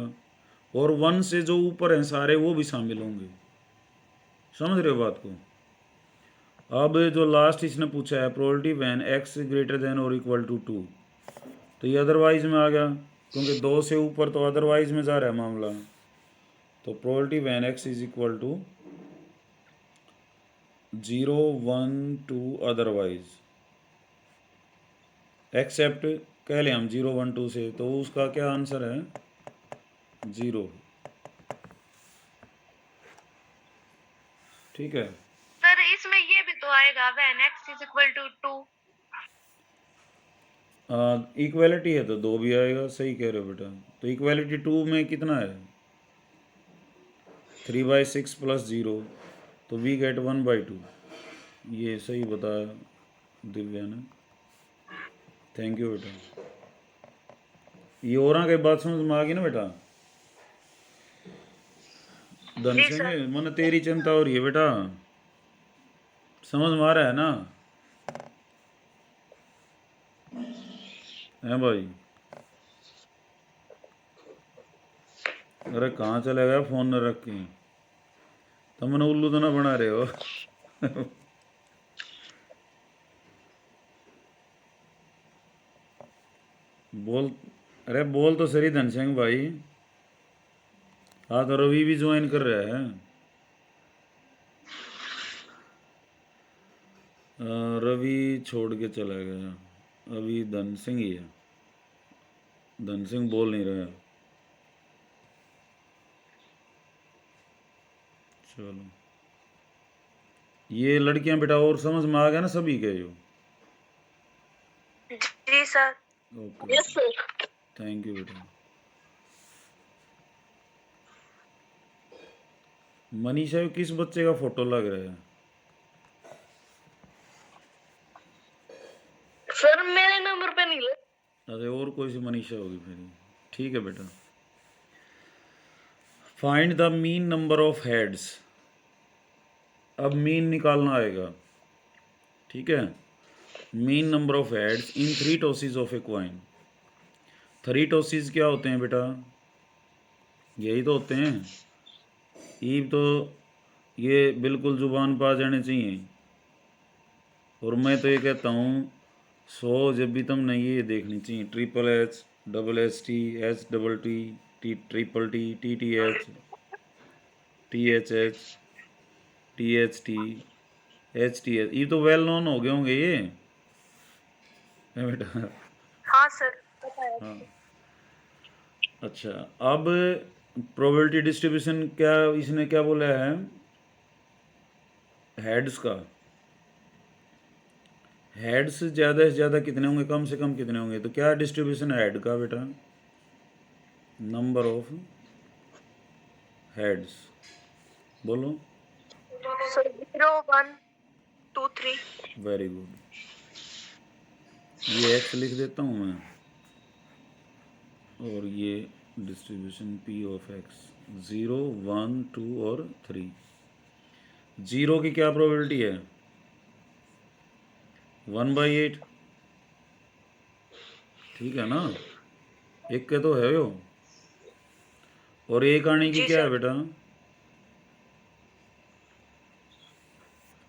और 1 से जो ऊपर हैं सारे वो भी शामिल होंगे। समझ रहे हो बात को? अब जो लास्ट इसने पूछा है probability when x greater than और इक्वल टू 2, तो ये अदरवाइज में आ गया, क्योंकि 2 से ऊपर तो अदरवाइज में जा रहा है मामला। तो probability when x is equal to 0 1 2 otherwise, except कह लें हम 0 1 2 से, तो उसका क्या आंसर है 0। ठीक है, सर इसमें ये भी तो आएगा when x is equal to 2। Equality है तो 2 भी आएगा, सही कह रहे हो बेटा। तो इक्वालिटी 2 में कितना है 3/6 प्लस 0, तो वी गेट 1/2। ये सही बताया दिव्या ने, थैंक यू बेटा। ये और के बात समझ में आ गई ना बेटा? धन जी सिंह सर। मन तेरी चिंता हो रही है बेटा, समझ में आ रहा है ना? है भाई? अरे कहाँ चले गया फोन न रख के, तुम मैंने उल्लू तो ना बना रहे हो? बोल, अरे बोल तो सही धन सिंह भाई। हाँ तो रवि भी ज्वाइन कर रहा है। रवि छोड़ के चला गया, अभी धन सिंह ही है। धन सिंह बोल नहीं रहा। चलो ये लड़कियां बेटा और समझ में आ गया ना सभी के जो? जी sir. Okay yes sir. Thank you बेटा। मनीषा को किस बच्चे का फोटो लग रहा है? सर मेरे नंबर पे नहीं लग। अरे और कोई सी मनीषा होगी फिर। ठीक है बेटा। Find the mean number of heads. अब मीन निकालना आएगा। ठीक है, mean number of heads in 3 tosses of a coin. 3 tosses क्या होते हैं बेटा? यही तो होते हैं। ईब तो ये बिल्कुल जुबान पर आ जाने चाहिए। और मैं तो ये कहता हूँ 100 जब भी तुमने ये देखनी चाहिए, triple H, double H T, H double T, T triple T, T H, T H H, T H T, H T H, ये तो वेल नोन हो गए होंगे ये है बेटा। हाँ सर, पता है। हाँ, अच्छा। अब प्रोबेबिलिटी डिस्ट्रीब्यूशन क्या, इसने क्या बोला है हेड्स का? हेड्स ज़्यादा से ज़्यादा कितने होंगे, कम से कम कितने होंगे? तो क्या डिस्ट्रीब्यूशन है हेड का बेटा? नंबर ऑफ हेड्स, बोलो। सर 0 1 2 3। Very good. ये एक्स लिख देता हूँ मैं, और ये डिस्ट्रीब्यूशन पी ऑफ एक्स, 0 1 2 और 3। 0 की क्या प्रोबेबिलिटी है? 1/8। ठीक है ना, एक के तो है यो। और एक आने की जी क्या है सर। बेटा?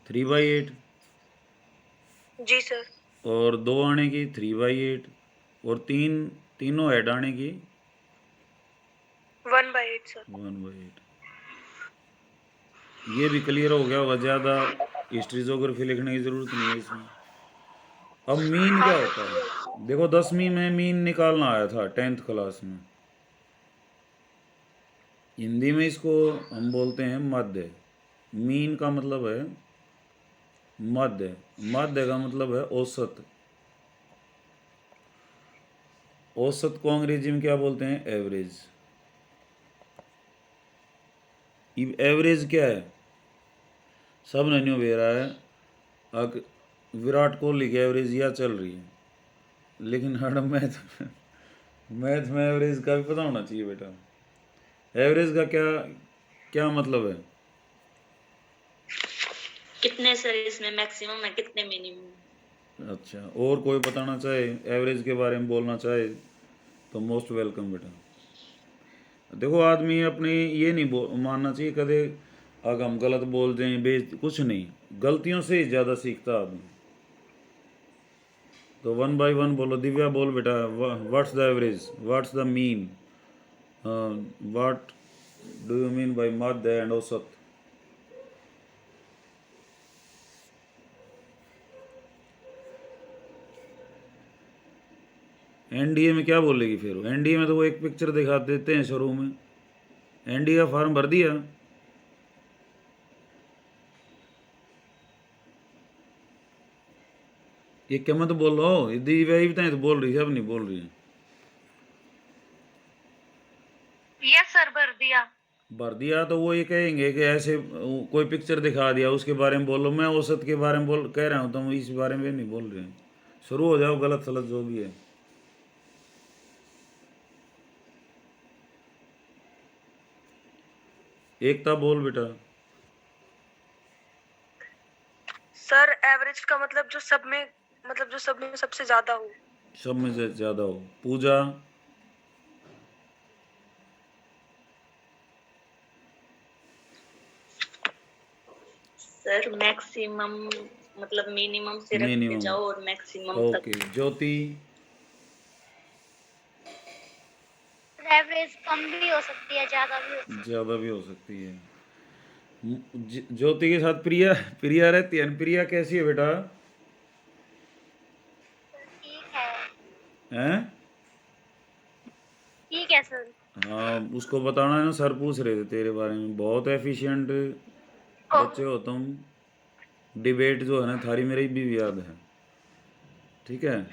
3/8। जी सर। और 2 आने की 3/8। और तीनों हेड आने की 1/8 सर। 1/8। ये भी क्लियर हो गया होगा, ज़्यादा हिस्ट्री जोग्राफी लिखने की ज़रूरत नहीं है इसमें। अब मीन हाँ क्या सर, होता है? clear। देखो 10वीं में मीन निकालना आया था 10th क्लास में। हिंदी में इसको हम बोलते हैं मध्य। मीन का मतलब है मध्य, मध्य का मतलब है औसत। औसत को अंग्रेजी में क्या बोलते हैं? एवरेज। एवरेज क्या है? सब नहीं दे रहा है। अग विराट कोहली की एवरेज या चल रही है, लेकिन हर मैथ में एवरेज का भी पता होना चाहिए बेटा। एवरेज का क्या क्या मतलब है? कितने सर इसमें मैक्सिमम है, कितने मिनिमम? अच्छा, और कोई बताना चाहे एवरेज के बारे में बोलना चाहे तो मोस्ट वेलकम बेटा। देखो आदमी अपनी ये नहीं मानना चाहिए कदे अगर हम गलत बोल दें कुछ नहीं, गलतियों से ही ज़्यादा सीखता आदमी। तो 1 बाय 1 बोलो। दिव्या बोल बेटा, what's the average, what's the mean, what do you mean by Madhya and औसत? एनडीए में क्या बोलेगी फिर? एनडीए में तो वो एक पिक्चर दिखा देते हैं शुरू में। एनडीए का फॉर्म भर दिया? ये क्या मैं तो बोल रहा हूँ, दिव्या ही बताएं तो बोल रही है, अब नहीं बोल रही है। यस सर, भर दिया। भर दिया तो वो ये कहेंगे कि ऐसे कोई पिक्चर दिखा दिया उसके बारे में बोलो। मैं औसत के बारे में बोल कह रहा हूँ, तुम इस बारे में नहीं बोल रहे हैं। शुरू हो जाओ, गलत सलत जो भी है। एकता बोल बेटा। सर एवरेज का मतलब जो सब में, मतलब जो सब में सबसे ज्यादा हो। सब में से ज़्यादा हो। पूजा। सर मैक्सिमम मतलब मिनिमम से रखते मिनिमम। जाओ और मैक्सिमम तक। ओके। ज्योति। एवरेज कम भी हो सकती है, ज्यादा भी हो सकती ज़्यादा भी हो सकती है। ज्योति के साथ प्रिया, प्रिया रहती है। प्रिया कैसी है बेटा? है। ठीक है। हैं? ठीक है सर। हाँ, उसको बताना है ना, सर पूछ रहे थे तेरे बारे में। बहुत एफिशिएंट बच्चे हो तुम। डिबेट जो है ना थारी मेरी भी याद है। ठीक है।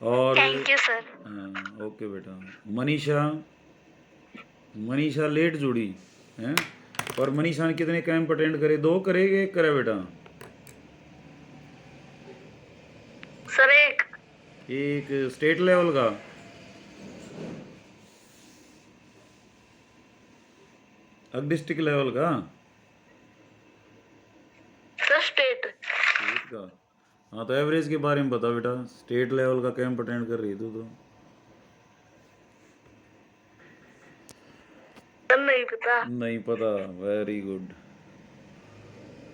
और थैंक यू सर। हाँ, ओके बेटा। मनीषा। मनीषा लेट जुड़ी हैं, और मनीषा ने कितने कैंप अटेंड करे? 2 करे कि 1 करे बेटा? सर एक। एक स्टेट लेवल का, अब डिस्ट्रिक्ट लेवल का, सर स्टेट। स्टेट का। हाँ तो एवरेज के बारे में बता बेटा, स्टेट लेवल का कैंप अटेंड कर रही तू तो। नहीं पता। नहीं पता, वेरी गुड।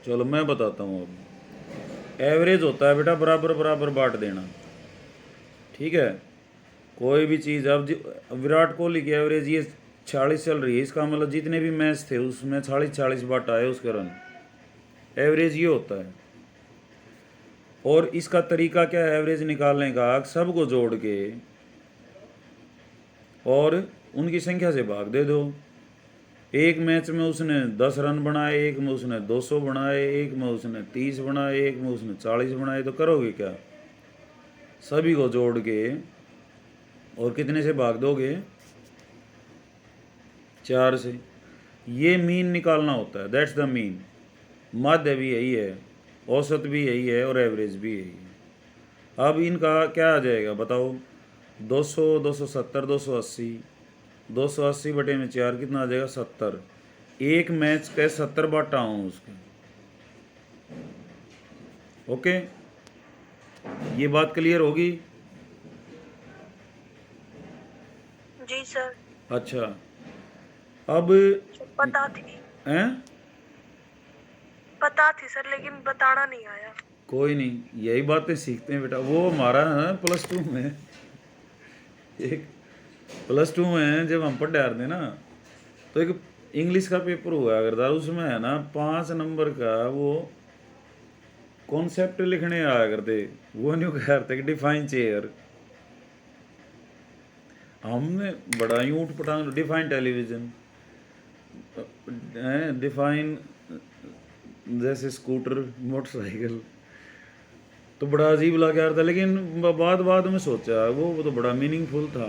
चलो मैं बताता हूँ अब। एवरेज होता है बेटा बराबर बराबर बांट देना, ठीक है। कोई भी चीज़, अब विराट कोहली की एवरेज ये 46 चल रही है, इसका मतलब जितने भी मैच थे उसमें 40-40 बांटा है उसके रन, एवरेज ये होता है। और इसका तरीका क्या है एवरेज निकालने का, सबको जोड़ के और उनकी संख्या से भाग दे दो। एक मैच में उसने 10 रन बनाए, एक में उसने 200 बनाए, एक में उसने 30 बनाए, एक में उसने 40 बनाए, तो करोगे क्या, सभी को जोड़ के और कितने से भाग दोगे, 4 से। ये मीन निकालना होता है, दैट्स द मीन। माध्य भी यही है, औसत भी यही है और एवरेज भी यही है। अब इनका क्या आ जाएगा बताओ, 200, 270, 280, 280 बटे में 4 कितना आ जाएगा, 70। एक मैच के 70 बांटा हूँ उसके। ओके, ये बात क्लियर होगी। जी सर। अच्छा, अब पता थी, हैं, पता थी सर, लेकिन बताना नहीं आया। कोई नहीं, यही बातें सीखते हैं बेटा। वो हमारा है +2 में, एक +2 में जब हम पढ़ रहे थे ना, तो एक इंग्लिश का पेपर हुआ करता, उसमें है ना 5 नंबर का वो कॉन्सेप्ट लिखने आया करते। वो नहीं कह रहे कि डिफाइन चेयर, हमने बड़ा ही ऊट पटांग, डिफाइन टेलीविजन, डिफाइन जैसे स्कूटर, मोटरसाइकिल, तो बड़ा अजीब लगा था। लेकिन बाद में सोचा वो तो बड़ा मीनिंगफुल था।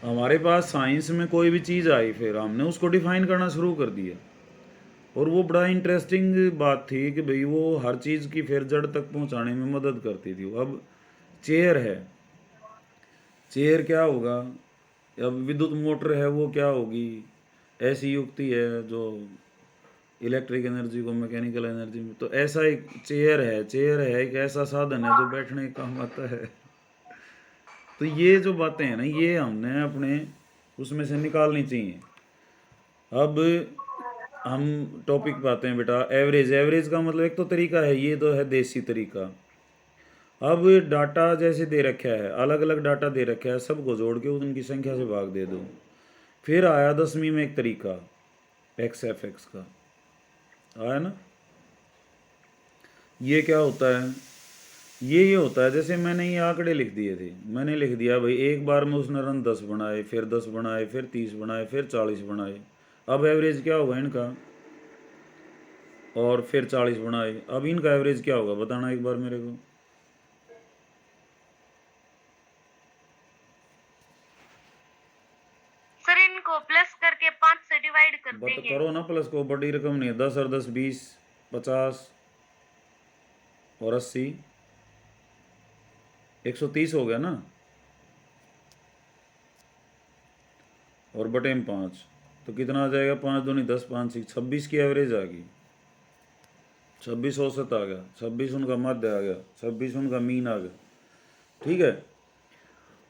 हमारे पास साइंस में कोई भी चीज़ आई, फिर हमने उसको डिफाइन करना शुरू कर दिया, और वो बड़ा इंटरेस्टिंग बात थी कि भाई वो हर चीज़ की फिर जड़ तक पहुंचाने में मदद करती थी। अब चेयर है, चेयर क्या होगा, अब विद्युत मोटर है वो क्या होगी, ऐसी युक्ति है जो इलेक्ट्रिक एनर्जी को मैकेनिकल एनर्जी में, तो ऐसा एक चेयर है। चेयर है एक ऐसा साधन है जो बैठने का काम आता है। तो ये जो बातें हैं ना, ये हमने अपने उसमें से निकालनी चाहिए। अब हम टॉपिक पे आते हैं बेटा, एवरेज। एवरेज का मतलब एक तो तरीका है, ये तो है देसी तरीका। अब डाटा जैसे दे रखा है, अलग अलग डाटा दे रखा है, सबको जोड़ के उनकी संख्या से भाग दे दो। फिर आया 10वीं में एक तरीका XFX का, आया ना। ये क्या होता है, ये होता है जैसे मैंने ये आंकड़े लिख दिए थे, मैंने लिख दिया भाई एक बार में उसने रन 10 बनाए, फिर 10 बनाए, फिर 30 बनाए, फिर 40 बनाए। अब एवरेज क्या होगा इनका, और फिर 40 बनाए, अब इनका एवरेज क्या होगा बताना एक बार मेरे को। सर इनको प्लस करके 5 से डिवाइड कर देंगे। करो ना प्लस को, बड़ी रकम नहीं है। 10 और 10 20, 50 और 80, 130 हो गया ना, और बटे में 5, तो कितना आ जाएगा, 5 दूनी 10, 5 6, 26 की एवरेज आ गई। 26 औसत आ गया, 26 उनका मध्य आ गया, 26 उनका मीन आ गया, ठीक है।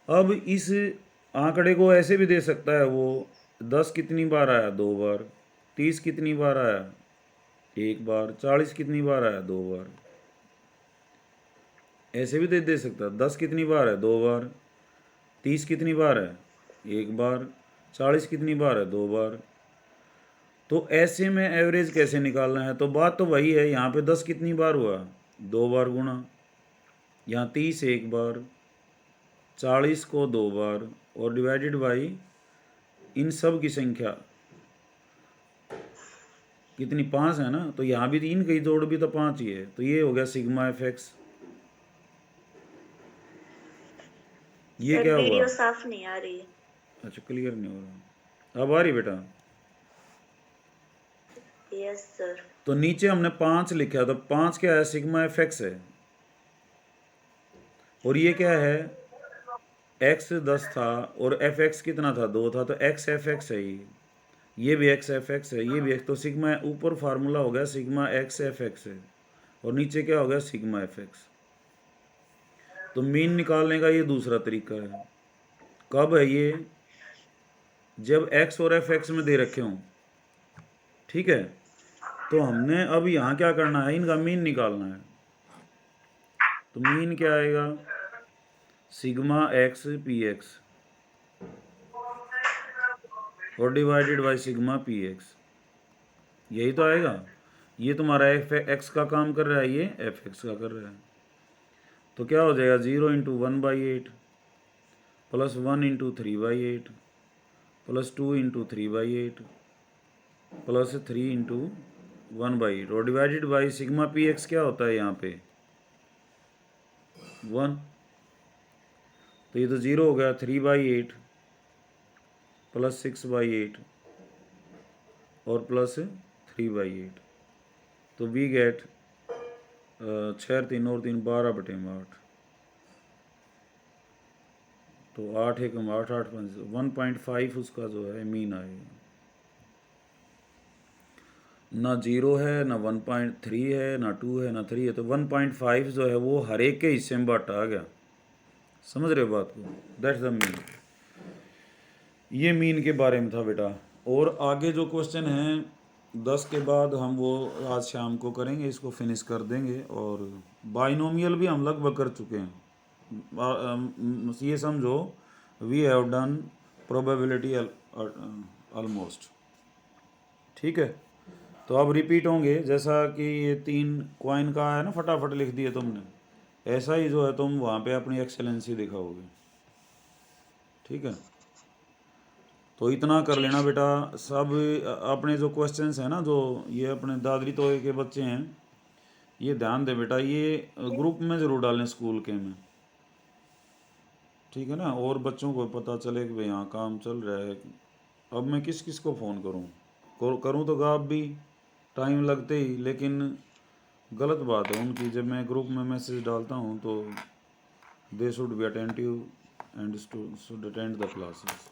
अब इस आंकड़े को ऐसे भी दे सकता है वो, 10 कितनी बार आया, 2 बार, 30 कितनी बार आया, 1 बार, 40 कितनी बार आया, 2 बार। ऐसे भी दे सकता है 10 कितनी बार है, 2 बार, 30 कितनी बार है, 1 बार, 40 कितनी बार है, 2 बार। तो ऐसे में एवरेज कैसे निकालना है, तो बात तो वही है। यहाँ पे 10 कितनी बार हुआ, 2 बार गुणा, यहाँ 30 1 बार, 40 को 2 बार, और डिवाइडेड बाई इन सब की संख्या कितनी, 5 है ना, तो यहाँ भी 3 की जोड़ भी तो 5 ही है, तो ये हो गया सिग्मा FX। ये क्या हुआ, वीडियो साफ नहीं आ रही है। अच्छा क्लियर नहीं हो रहा, अब आ रही बेटा। Yes sir. तो नीचे हमने 5 लिखा, तो 5 क्या है, सिग्मा FX है। और ये क्या है, x 10 था और FX कितना था, 2 था, तो XFX है ये भी XFX है, ये भी x, तो सिग्मा ऊपर फार्मूला हो गया सिग्मा XFX है, और नीचे क्या हो गया, सिग्मा FX। तो मीन निकालने का ये दूसरा तरीका है। कब है ये? जब x और f(x) में दे रखे हों, ठीक है। तो हमने अब यहाँ क्या करना है, इनका मीन निकालना है। तो मीन क्या आएगा? सिग्मा x px और डिवाइडेड बाई सिग्मा px, यही तो आएगा। ये तुम्हारा f(x) का काम कर रहा है, ये f(x) का कर रहा है। तो क्या हो जाएगा? 0 into 1/8 plus 1 into 3/8 plus 2 into 3/8 plus 3 into 1/8 और डिवाइडेड बाई सिग्मा px क्या होता है यहाँ पे? 1। तो ये तो 0 हो गया। 3/8 प्लस 6/8 और प्लस 3/8। तो वी गेट 6 3 और 3 12/8। तो 8 1 8 8 5 1.5 उसका जो है मीन आएगा। ना 0 है, ना 1.3 है, ना 2 है, ना 3 है। तो 1.5 जो है वो हर एक के हिस्से में बांटा आ गया। समझ रहे हो बात को? That's the mean. ये मीन के बारे में था बेटा। और आगे जो क्वेश्चन हैं 10 के बाद हम वो आज शाम को करेंगे, इसको फिनिश कर देंगे। और बाइनोमियल भी हम लगभग कर चुके हैं। ये समझो we have done probability almost, ठीक है। तो अब रिपीट होंगे, जैसा कि ये 3 कॉइन का है ना, फटाफट लिख दिए तुमने, ऐसा ही जो है तुम वहाँ पे अपनी एक्सेलेंसी दिखाओगे, ठीक है। तो इतना कर लेना बेटा। सब अपने जो क्वेश्चंस हैं ना, जो ये अपने दादरी तोए के बच्चे हैं, ये ध्यान दे बेटा, ये ग्रुप में ज़रूर डालें स्कूल के में, ठीक है ना। और बच्चों को पता चले कि भाई यहाँ काम चल रहा है। अब मैं किस किस को फ़ोन करूँ तो आप भी टाइम लगते ही, लेकिन गलत बात है उनकी। जब मैं ग्रुप में मैसेज डालता हूँ तो they should be attentive and should attend the classes.